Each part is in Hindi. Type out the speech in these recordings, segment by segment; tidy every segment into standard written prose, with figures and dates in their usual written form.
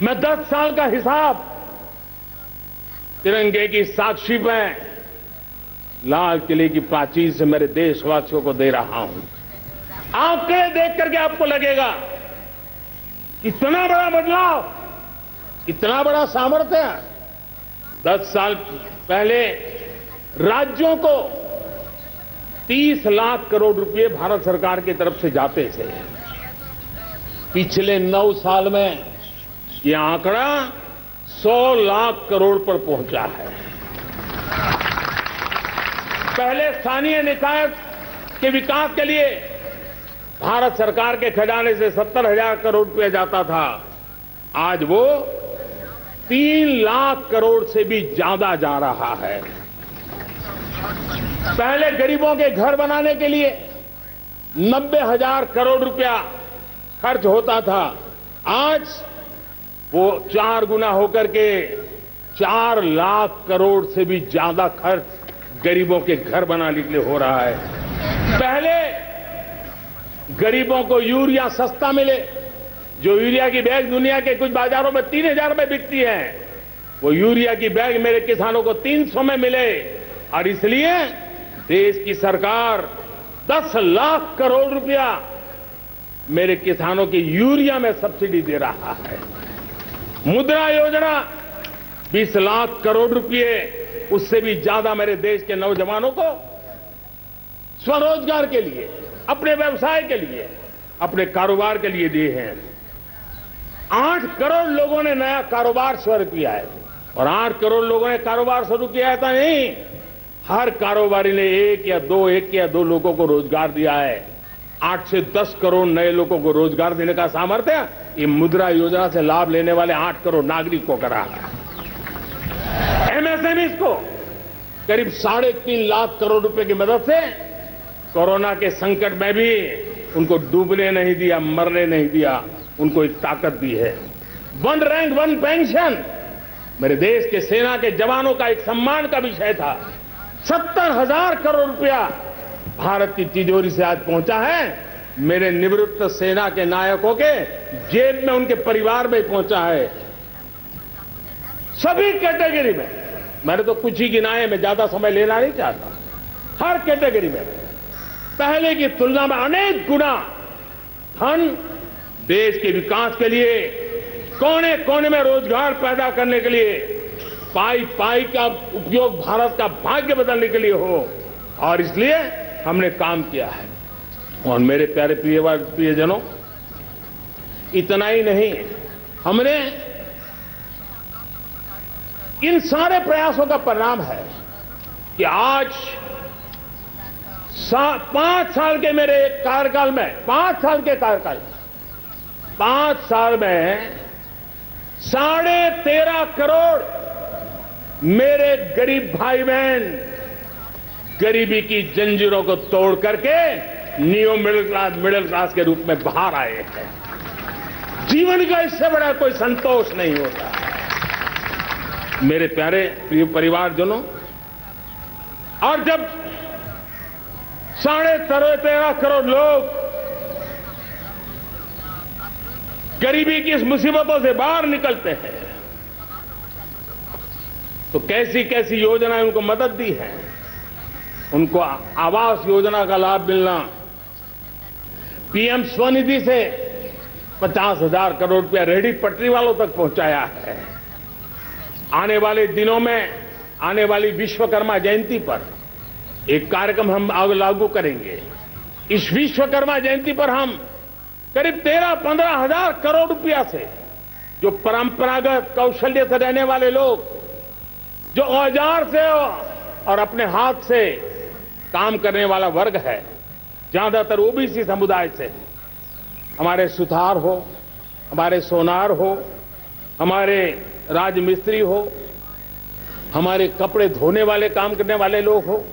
मैं 10 साल का हिसाब तिरंगे की साक्षी में लाल किले की प्राचीर से मेरे देशवासियों को दे रहा हूं। आंकड़े देख करके आपको लगेगा इतना बड़ा बदलाव, इतना बड़ा सामर्थ्य। 10 साल पहले राज्यों को 30 लाख करोड़ रुपए भारत सरकार की तरफ से जाते थे। पिछले 9 साल में यह आंकड़ा 100 लाख करोड़ पर पहुंचा है। पहले स्थानीय निकाय के विकास के लिए भारत सरकार के खजाने से 70,000 करोड़ रुपया जाता था। आज वो 3 लाख करोड़ से भी ज्यादा जा रहा है। पहले गरीबों के घर बनाने के लिए 90,000 करोड़ रुपया खर्च होता था। आज वो 4 गुना होकर के 4 लाख करोड़ से भी ज्यादा खर्च गरीबों के घर बनाने के लिए हो रहा है। पहले गरीबों को यूरिया सस्ता मिले, जो यूरिया की बैग दुनिया के कुछ बाजारों में 3,000 में बिकती है, वो यूरिया की बैग मेरे किसानों को 300 में मिले। और इसलिए देश की सरकार 10 लाख करोड़ रुपया मेरे किसानों की यूरिया में सब्सिडी दे रहा है। मुद्रा योजना 20 लाख करोड़ रुपए, उससे भी ज्यादा मेरे देश के नौजवानों को स्वरोजगार के लिए, अपने व्यवसाय के लिए, अपने कारोबार के लिए दिए हैं। 8 करोड़ लोगों ने नया कारोबार शुरू किया है। और 8 करोड़ लोगों ने कारोबार शुरू किया है तो नहीं, हर कारोबारी ने एक या दो लोगों को रोजगार दिया है। 8 से 10 करोड़ नए लोगों को रोजगार देने का सामर्थ्य ये मुद्रा योजना से लाभ लेने वाले 8 करोड़ नागरिकों को करा है। एमएसएमई को करीब 3.5 लाख करोड़ रुपए की मदद से कोरोना के संकट में भी उनको डूबने नहीं दिया, मरने नहीं दिया, उनको एक ताकत दी है। 1 रैंक 1 पेंशन मेरे देश के सेना के जवानों का एक सम्मान का विषय था। 70,000 करोड़ रुपया भारत की तिजोरी से आज पहुंचा है, मेरे निवृत्त सेना के नायकों के जेब में, उनके परिवार में पहुंचा है। सभी कैटेगरी में, मैंने तो कुछ ही गिनाए, मैं ज्यादा समय लेना नहीं चाहता। हर कैटेगरी में पहले की तुलना में अनेक गुना धन देश के विकास के लिए, कोने कोने में रोजगार पैदा करने के लिए, पाई पाई का उपयोग भारत का भाग्य बदलने के लिए हो, और इसलिए हमने काम किया है। और मेरे प्यारे प्रियजनों, इतना ही नहीं, हमने इन सारे प्रयासों का परिणाम है कि आज 5 साल के मेरे कार्यकाल में, 5 साल के कार्यकाल में, 5 साल में 13.5 करोड़ मेरे गरीब भाई बहन गरीबी की जंजीरों को तोड़ करके न्यू मिडिल क्लास के रूप में बाहर आए हैं। जीवन का इससे बड़ा कोई संतोष नहीं होता। मेरे प्यारे प्रिय परिवारजनों, और जब 13.5 करोड़ लोग गरीबी की इस मुसीबतों से बाहर निकलते हैं, तो कैसी कैसी योजनाएं उनको मदद दी है। उनको आवास योजना का लाभ मिलना, पीएम स्वनिधि से 50,000 करोड़ रुपया रेहड़ी पटरी वालों तक पहुंचाया है। आने वाले दिनों में, आने वाली विश्वकर्मा जयंती पर एक कार्यक्रम हम लागू करेंगे। इस विश्वकर्मा जयंती पर हम करीब 13-15 हजार करोड़ रुपया से, जो परंपरागत कौशल्य से रहने वाले लोग, जो औजार से और अपने हाथ से काम करने वाला वर्ग है, ज्यादातर ओबीसी समुदाय से, हमारे सुथार हो, हमारे सोनार हो, हमारे राजमिस्त्री हो, हमारे कपड़े धोने वाले काम करने वाले लोग हो,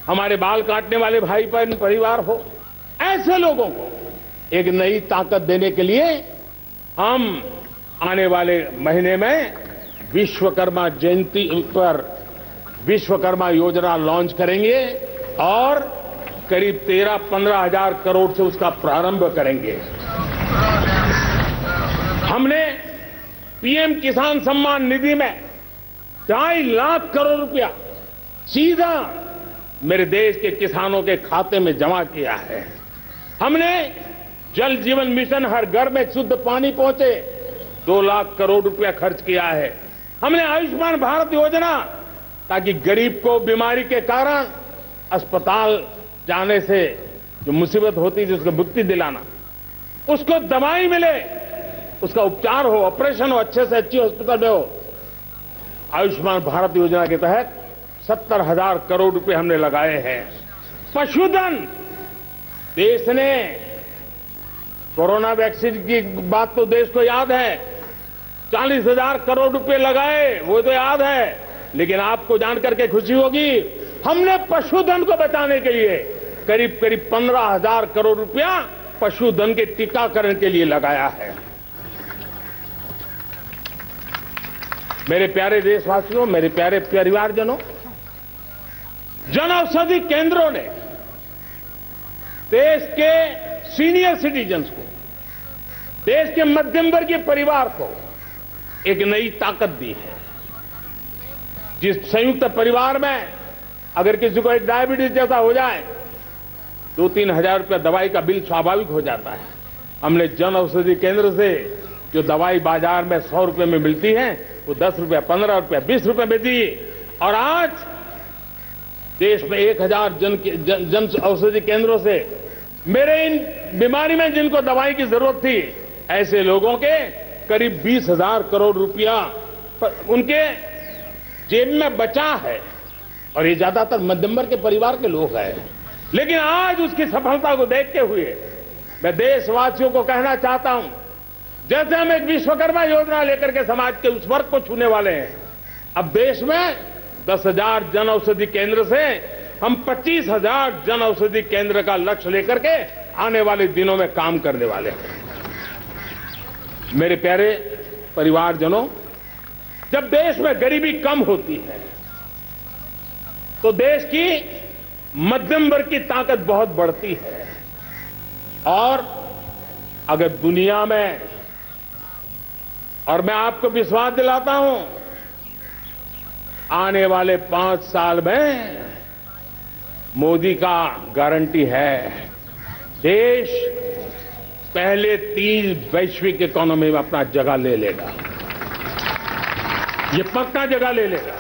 हमारे बाल काटने वाले भाई बहन परिवार हो, ऐसे लोगों को एक नई ताकत देने के लिए हम आने वाले महीने में विश्वकर्मा जयंती पर विश्वकर्मा योजना लॉन्च करेंगे और करीब 13-15 हजार करोड़ से उसका प्रारंभ करेंगे। हमने पीएम किसान सम्मान निधि में 2.5 लाख करोड़ रुपया सीधा मेरे देश के किसानों के खाते में जमा किया है। हमने जल जीवन मिशन हर घर में शुद्ध पानी पहुंचे 2 लाख करोड़ रुपया खर्च किया है। हमने आयुष्मान भारत योजना ताकि गरीब को बीमारी के कारण अस्पताल जाने से जो मुसीबत होती है उसको मुक्ति दिलाना, उसको दवाई मिले, उसका उपचार हो, ऑपरेशन हो, अच्छे से अच्छी हॉस्पिटल में हो। आयुष्मान भारत योजना के तहत 70,000 करोड़ रुपए हमने लगाए हैं। पशुधन, देश ने कोरोना वैक्सीन की बात तो देश को याद है, 40,000 करोड़ रुपए लगाए, वो तो याद है। लेकिन आपको जानकर के खुशी होगी, हमने पशुधन को बचाने के लिए करीब 15,000 करोड़ रुपया पशुधन के टीकाकरण के लिए लगाया है। मेरे प्यारे देशवासियों, मेरे प्यारे परिवारजनों, जन औषधि केंद्रों ने देश के सीनियर सिटीजन्स को, देश के मध्यम वर्गीय परिवार को एक नई ताकत दी है। जिस संयुक्त परिवार में अगर किसी को एक डायबिटीज जैसा हो जाए 2-3 हजार रुपया दवाई का बिल स्वाभाविक हो जाता है। हमने जन औषधि केंद्र से जो दवाई बाजार में 100 रुपए में मिलती है वो 10 रुपया, 15 रुपया, 20 रुपए में दी। और आज देश में 1,000 जन औषधि केंद्रों से मेरे इन बीमारी में जिनको दवाई की जरूरत थी ऐसे लोगों के करीब 20,000 करोड़ रुपया उनके जेब में बचा है। और ये ज्यादातर मध्यम वर्ग के परिवार के लोग हैं। लेकिन आज उसकी सफलता को देखते हुए मैं देशवासियों को कहना चाहता हूं, जैसे हम एक विश्वकर्मा योजना लेकर के समाज के उस वर्ग को छूने वाले हैं, अब देश में 10,000 जन औषधि केंद्र से हम 25,000 जन औषधि केंद्र का लक्ष्य लेकर के आने वाले दिनों में काम करने वाले हैं। मेरे प्यारे परिवारजनों, जब देश में गरीबी कम होती है तो देश की मध्यम वर्ग की ताकत बहुत बढ़ती है। और अगर दुनिया में, और मैं आपको विश्वास दिलाता हूं, आने वाले 5 साल में मोदी का गारंटी है, देश पहले 3 वैश्विक इकोनॉमी में अपना जगह ले लेगा। ये पक्का जगह ले लेगा।